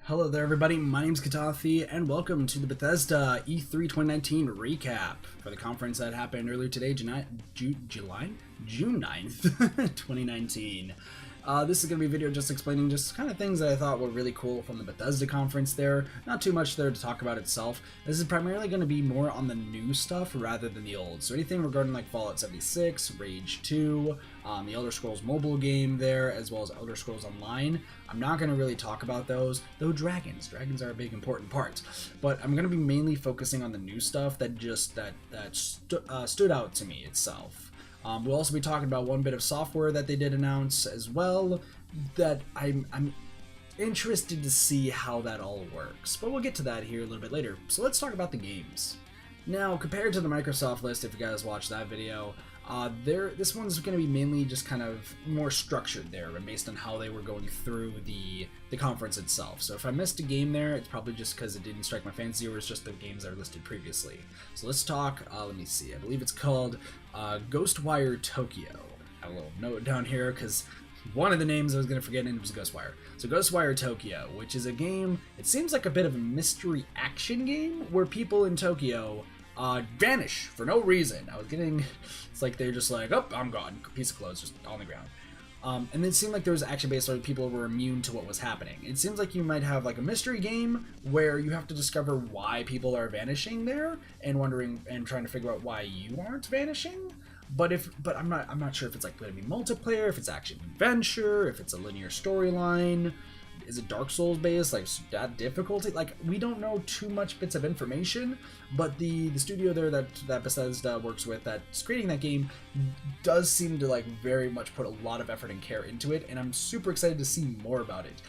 Hello there everybody, my name's Katafi and welcome to the Bethesda E3 2019 recap for the conference that happened earlier today, June 9th, 2019. This is going to be a video just explaining just kind of things that I thought were really cool from the Bethesda conference there. Not too much there to talk about itself. This is primarily going to be more on the new stuff rather than the old. So anything regarding like Fallout 76, Rage 2, the Elder Scrolls mobile game there, as well as Elder Scrolls Online. I'm not going to really talk about those, though dragons are a big important part. But I'm going to be mainly focusing on the new stuff that just stood out to me itself. We'll also be talking about one bit of software that they did announce as well that I'm interested to see how that all works, but we'll get to that here a little bit later. So let's talk about the games. Now, compared to the Microsoft list, if you guys watched that video, this one's going to be mainly just kind of more structured there, and based on how they were going through the conference itself. So if I missed a game there, it's probably just because it didn't strike my fancy, or it's just the games that are listed previously. So let's talk, let me see, I believe it's called Ghostwire Tokyo. I have a little note down here because one of the names I was going to forget, and it was Ghostwire. So Ghostwire Tokyo, which is a game, it seems like a bit of a mystery action game where people in Tokyo vanish for no reason. It's like they're just like, oh, I'm gone, piece of clothes just on the ground. And it seemed like there was action-based where people were immune to what was happening. It seems like you might have like a mystery game where you have to discover why people are vanishing there and wondering and trying to figure out why you aren't vanishing. But I'm not sure if it's like going to be multiplayer, if it's action adventure, if it's a linear storyline. Is it Dark Souls based, like that difficulty? Like, we don't know too much bits of information, but the studio there that Bethesda works with that's creating that game does seem to like very much put a lot of effort and care into it, and I'm super excited to see more about it.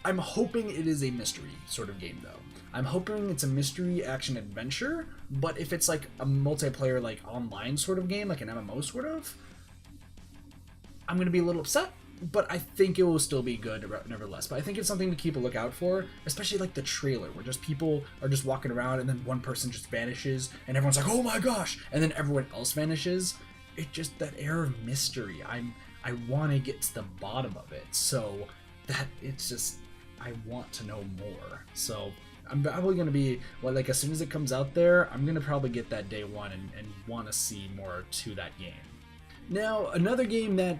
I'm hoping it is a mystery sort of game though. I'm hoping it's a mystery action adventure, but if it's like a multiplayer like online sort of game, like an MMO sort of, I'm gonna be a little upset. But I think it will still be good nevertheless. But I think it's something to keep a lookout for, especially like the trailer where just people are just walking around and then one person just vanishes and everyone's like, oh my gosh, and then everyone else vanishes. It just, that air of mystery. I want to get to the bottom of it. So that it's just, I want to know more. So I'm probably going to be, well, like as soon as it comes out there, I'm going to probably get that day one and want to see more to that game. Now, another game that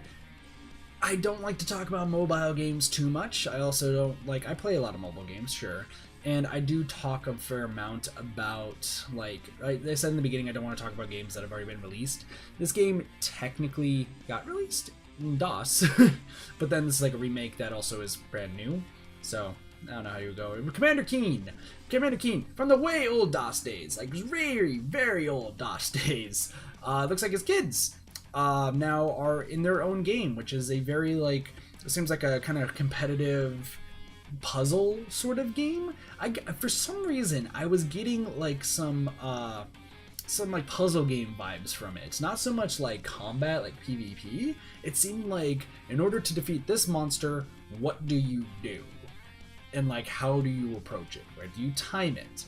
I don't like to talk about mobile games too much. I also don't like, I play a lot of mobile games, sure, and I do talk a fair amount about, like, I said in the beginning, I don't want to talk about games that have already been released. This game technically got released in DOS, but then this is like a remake that also is brand new, so I don't know how you would go. Commander Keen from the way old DOS days, like very, very old DOS days. Looks like his kids now are in their own game, which is a very, like, it seems like a kind of competitive puzzle sort of game. For some reason I was getting like some like puzzle game vibes from it. Not so much like combat, like PvP. It seemed like in order to defeat this monster, what do you do? And like, how do you approach it? Where do you time it?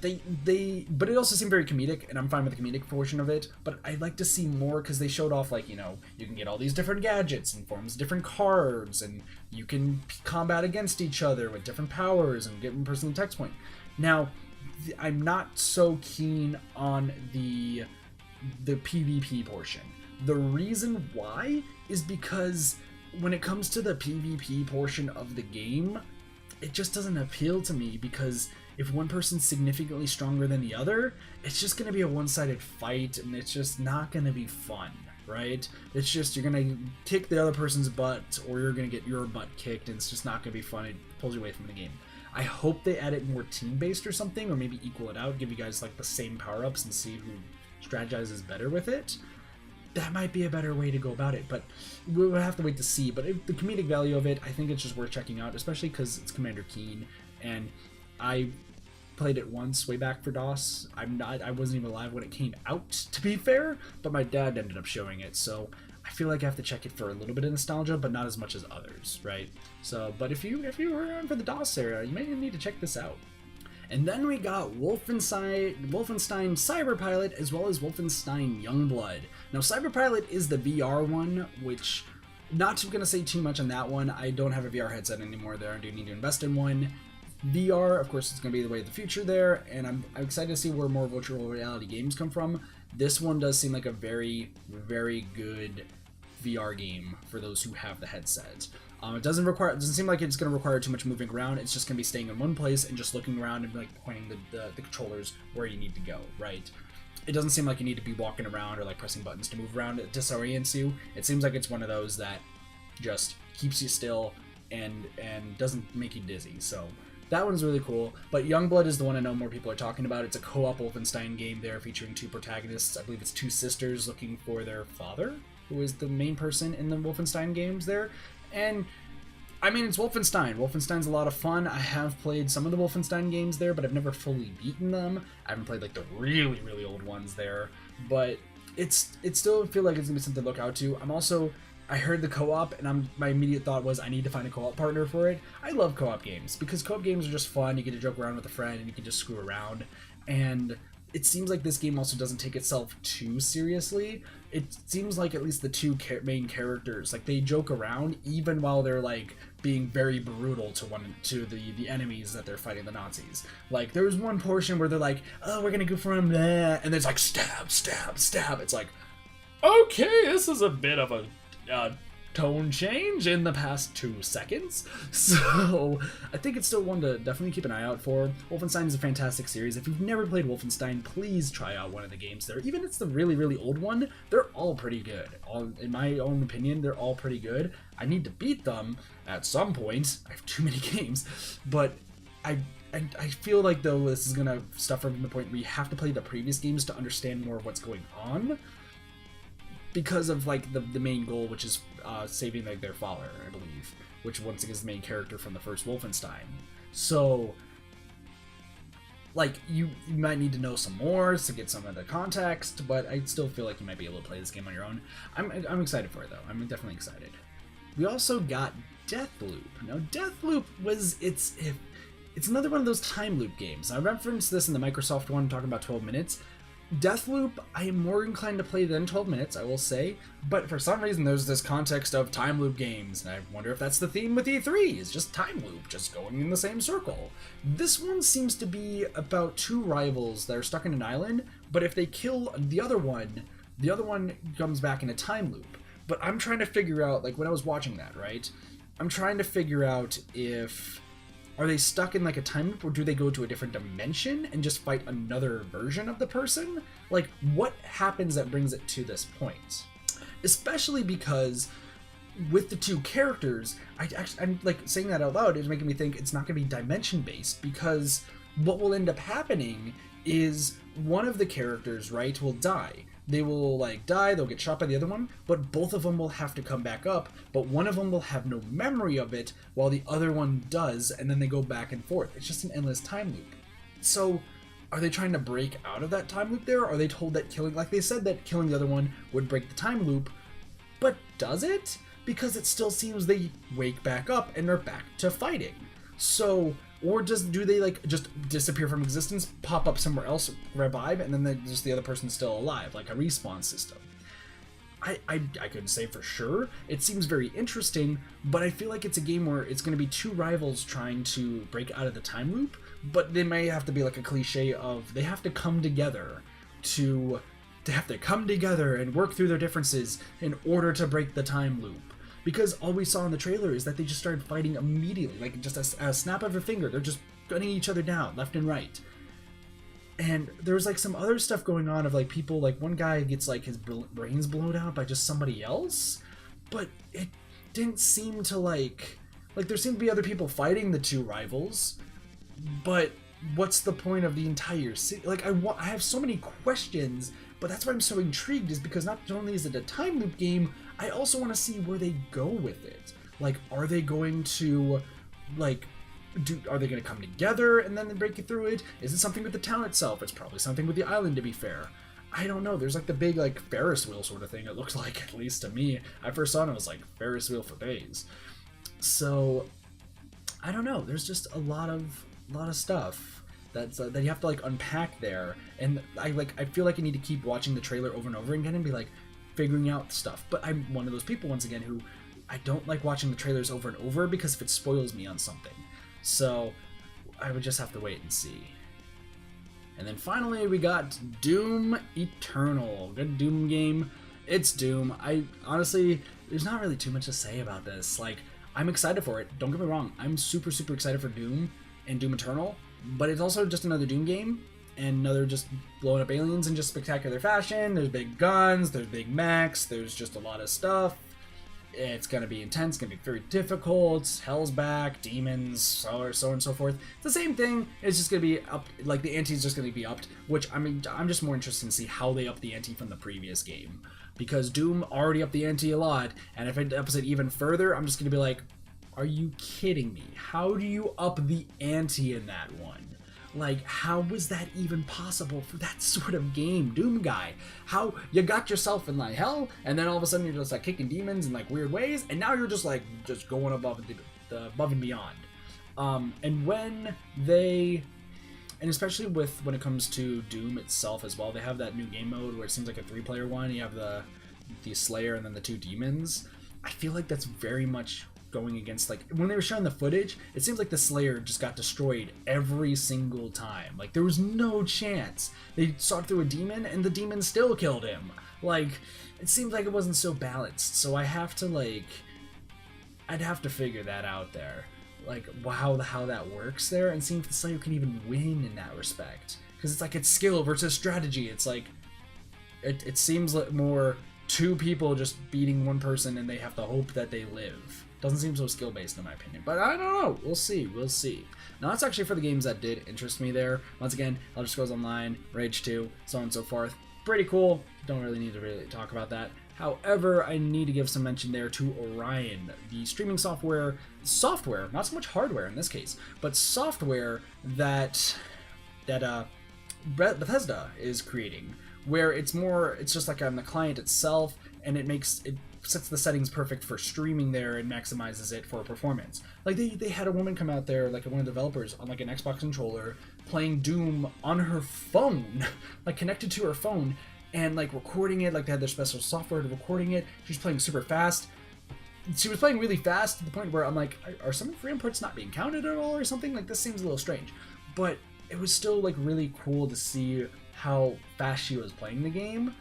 But it also seemed very comedic, and I'm fine with the comedic portion of it, but I'd like to see more, because they showed off, like, you know, you can get all these different gadgets and forms different cards, and you can combat against each other with different powers and get one person text point. Now, I'm not so keen on the PvP portion. The reason why is because when it comes to the PvP portion of the game, it just doesn't appeal to me, because if one person's significantly stronger than the other, it's just going to be a one-sided fight, and it's just not going to be fun, right? It's just, you're going to kick the other person's butt, or you're going to get your butt kicked, and it's just not going to be fun. It pulls you away from the game. I hope they add it more team-based or something, or maybe equal it out, give you guys like the same power-ups and see who strategizes better with it. That might be a better way to go about it, but we'll have to wait to see. But the comedic value of it, I think it's just worth checking out, especially because it's Commander Keen, and I played it once way back for DOS. I wasn't even alive when it came out, to be fair, but my dad ended up showing it, so I feel like I have to check it for a little bit of nostalgia, but not as much as others, right? So, but if you were around for the DOS era, you may need to check this out. And then we got Wolfenstein Cyberpilot, as well as Wolfenstein Youngblood. Now, Cyberpilot is the VR one, which Not going to say too much on that one. I don't have a VR headset anymore there. I do need to invest in one. VR, of course, it's going to be the way of the future there, and I'm excited to see where more virtual reality games come from. This one does seem like a very, very good VR game for those who have the headset. It doesn't seem like it's going to require too much moving around. It's just going to be staying in one place and just looking around and like pointing the controllers where you need to go, right? It doesn't seem like you need to be walking around or like pressing buttons to move around. It disorients you. It seems like it's one of those that just keeps you still and doesn't make you dizzy. So that one's really cool. But Youngblood is the one I know more people are talking about. It's a co-op Wolfenstein game there featuring two protagonists. I believe it's two sisters looking for their father, who is the main person in the Wolfenstein games there. And I mean, it's Wolfenstein. Wolfenstein's a lot of fun. I have played some of the Wolfenstein games there, but I've never fully beaten them. I haven't played like the really, really old ones there, but it still feel like it's gonna be something to look out to. I heard the co-op, and my immediate thought was I need to find a co-op partner for it. I love co-op games because co-op games are just fun. You get to joke around with a friend, and you can just screw around. And it seems like this game also doesn't take itself too seriously. It seems like at least the two main characters, like they joke around even while they're like being very brutal to the enemies that they're fighting, the Nazis. Like there's one portion where they're like, "Oh, we're gonna go for him," and there's like stab, stab, stab. It's like, okay, this is a bit of a tone change in the past 2 seconds. So I think it's still one to definitely keep an eye out for. Wolfenstein is a fantastic series. If you've never played Wolfenstein, please try out one of the games there. Even if it's the really, really old one, they're all pretty good. In my own opinion, they're all pretty good. I need to beat them at some point. I have too many games, but I feel like though this is gonna suffer from the point where you have to play the previous games to understand more of what's going on, because of like the main goal, which is saving like their father, I believe, which once again is the main character from the first Wolfenstein. So like you might need to know some more to get some of the context, but I still feel like you might be able to play this game on your own. I'm excited for it though. I'm definitely excited. We also got Deathloop. Now Deathloop it's another one of those time loop games. I referenced this in the Microsoft one talking about 12 minutes. Deathloop, I am more inclined to play than 12 minutes, I will say, but for some reason there's this context of time loop games, and I wonder if that's the theme with E3, is just time loop, just going in the same circle. This one seems to be about two rivals that are stuck in an island, but if they kill the other one comes back in a time loop. But I'm trying to figure out, like when I was watching that, right, I'm trying to figure out if... are they stuck in like a time loop, or do they go to a different dimension and just fight another version of the person? Like, what happens that brings it to this point? Especially because with the two characters, I'm like saying that out loud is making me think it's not going to be dimension based, because what will end up happening is one of the characters, right, will die. They will like die, they'll get shot by the other one, but both of them will have to come back up, but one of them will have no memory of it while the other one does, and then they go back and forth. It's just an endless time loop. So are they trying to break out of that time loop there? Are they told that like they said that killing the other one would break the time loop, but does it? Because it still seems they wake back up and they're back to fighting. So, or do they like just disappear from existence, pop up somewhere else, revive, and then the other person's still alive, like a respawn system? I couldn't say for sure. It seems very interesting, but I feel like it's a game where it's going to be two rivals trying to break out of the time loop, but they may have to be like a cliche of they have to come together and work through their differences in order to break the time loop. Because all we saw in the trailer is that they just started fighting immediately, like just a snap of a finger. They're just gunning each other down left and right. And there's like some other stuff going on of like people, like one guy gets like his brains blown out by just somebody else, but it didn't seem to like there seemed to be other people fighting the two rivals, but what's the point of the entire city? Like I have so many questions, but that's why I'm so intrigued, is because not only is it a time loop game, I also want to see where they go with it. Like, are they going to like are they going to come together and then break you through it? Is it something with the town itself? It's probably something with the island, to be fair. I don't know. There's like the big like Ferris wheel sort of thing, it looks like, at least to me. I first saw it and I was like, Ferris wheel for days. So I don't know. There's just a lot of stuff that you have to like unpack there, and I feel like I need to keep watching the trailer over and over again and be like figuring out stuff. But I'm one of those people, once again, who I don't like watching the trailers over and over because if it spoils me on something. So I would just have to wait and see. And then finally we got Doom Eternal. Good Doom game. It's Doom. I honestly, there's not really too much to say about this. Like, I'm excited for it. Don't get me wrong. I'm super, super excited for Doom and Doom Eternal. But it's also just another Doom game. And another just blowing up aliens in just spectacular fashion. There's big guns. There's big mechs. There's just a lot of stuff. It's going to be intense, going to be very difficult, hell's back, demons, so on and so forth. It's the same thing, it's just going to be up, like the ante is just going to be upped, which, I mean, I'm just more interested to see how they up the ante from the previous game. Because Doom already upped the ante a lot, and if it ups it even further, I'm just going to be like, are you kidding me? How do you up the ante in that one? Like, how was that even possible for that sort of game, Doom guy? How you got yourself in like hell, and then all of a sudden you're just like kicking demons in like weird ways, and now you're just like just going above and beyond. And when they, and especially with when it comes to Doom itself as well, they have that new game mode where it seems like a 3-player one. You have the Slayer and then the 2 demons. I feel like that's very much going against, like, when they were showing the footage, it seems like the Slayer just got destroyed every single time. Like, there was no chance. They saw through a demon and the demon still killed him. Like, it seems like it wasn't so balanced. So I have to, like, I'd have to figure that out there. Like, how that works there, and seeing if the Slayer can even win in that respect. Because it's like, it's skill versus strategy. It's like, it seems like more 2 people just beating 1 person and they have to hope that they live. Doesn't seem so skill-based in my opinion, but I don't know. We'll see. Now that's actually for the games that did interest me there. Once again, Elder Scrolls Online, Rage 2, so on and so forth. Pretty cool. Don't really need to really talk about that. However, I need to give some mention there to Orion, the streaming software, not so much hardware in this case, but software that Bethesda is creating, where it's just like on the client itself, and it sets the settings perfect for streaming there and maximizes it for performance. Like they had a woman come out there, like one of the developers, on like an Xbox controller playing Doom on her phone, like connected to her phone, and like recording it. Like they had their special software to recording it. She's playing super fast. She was playing really fast to the point where I'm like, are some frame inputs not being counted at all or something? Like, this seems a little strange. But it was still like really cool to see how fast she was playing the game.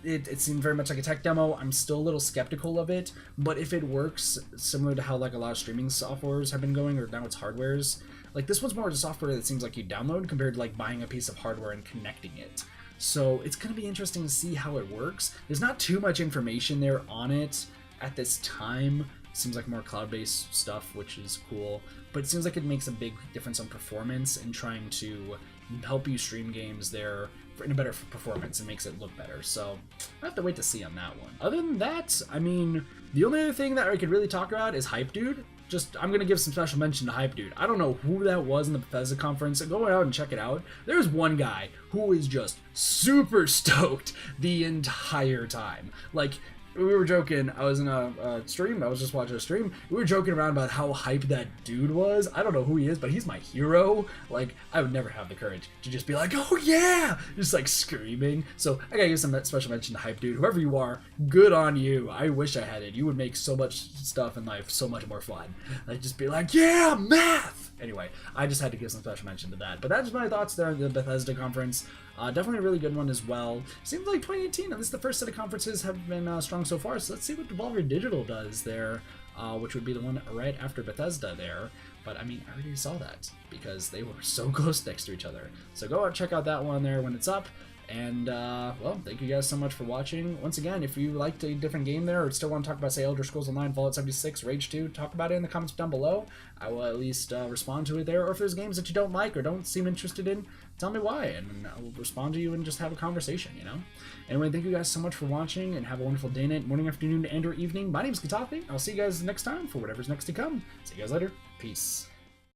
It seemed very much like a tech demo. I'm still a little skeptical of it, but if it works similar to how like a lot of streaming softwares have been going, or now it's hardwares, like this one's more of a software that seems like you download compared to like buying a piece of hardware and connecting it. So it's going to be interesting to see how it works. There's not too much information there on it at this time. It seems like more cloud-based stuff, which is cool, but it seems like it makes a big difference on performance and trying to help you stream games there in a better performance and makes it look better. So I have to wait to see on that one. Other than that, I mean, the only other thing that I could really talk about is Hype Dude. I'm gonna give some special mention to Hype Dude. I don't know who that was in the Bethesda conference. Go out and check it out. There's one guy who is just super stoked the entire time. Like, we were joking. I was in a stream. I was just watching a stream. We were joking around about how hype that dude was. I don't know who he is, but he's my hero. Like, I would never have the courage to just be like, oh yeah, just like screaming. So I gotta give some special mention to Hype Dude. Whoever you are, good on you. I wish I had it. You would make so much stuff in life so much more fun. Like, just be like, yeah, math. Anyway, I just had to give some special mention to that. But that's my thoughts there at the Bethesda conference. Definitely a really good one as well. Seems like 2018, at least the first set of conferences, have been strong so far. So let's see what Devolver Digital does there, which would be the one right after Bethesda there. But I mean, I already saw that because they were so close next to each other. So go out and check out that one there when it's up. And, well, thank you guys so much for watching. Once again, if you liked a different game there or still want to talk about, say, Elder Scrolls Online, Fallout 76, Rage 2, talk about it in the comments down below. I will at least respond to it there. Or if there's games that you don't like or don't seem interested in, tell me why, and I will respond to you and just have a conversation, you know? Anyway, thank you guys so much for watching, and have a wonderful day, night, morning, afternoon, and or evening. My name is Katafi. I'll see you guys next time for whatever's next to come. See you guys later. Peace.